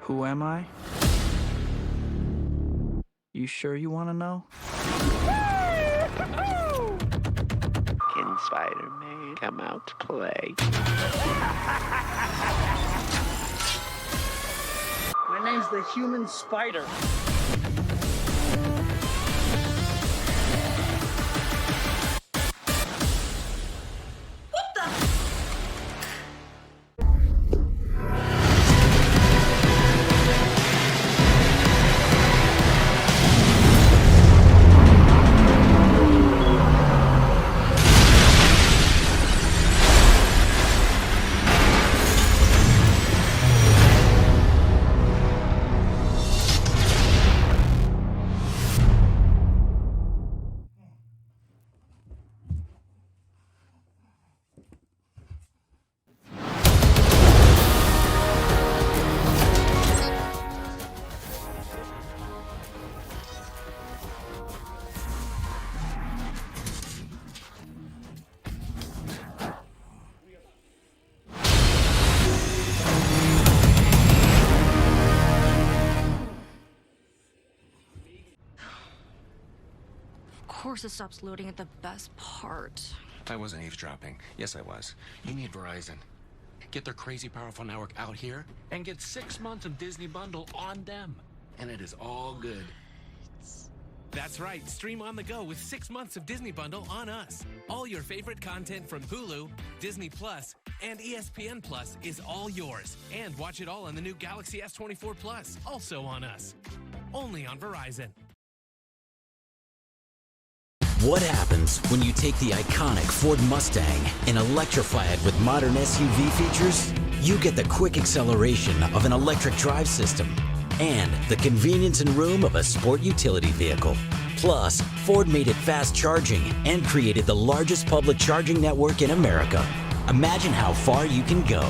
Who am I? You sure you want to know? Can Spider-Man come out to play? My name's the Human Spider. Of course it stops loading at the best part. I wasn't eavesdropping. Yes, I was. You need Verizon. Get their crazy powerful network out here and get 6 months of Disney Bundle on them. And it is all good. That's right. Stream on the go with 6 months of Disney Bundle on us. All your favorite content from Hulu, Disney Plus, and ESPN Plus is all yours. And watch it all on the new Galaxy S24 Plus, also on us. Only on Verizon. What happens when you take the iconic Ford Mustang and electrify it with modern SUV features? You get the quick acceleration of an electric drive system and the convenience and room of a sport utility vehicle. Plus, Ford made it fast charging and created the largest public charging network in America. Imagine how far you can go.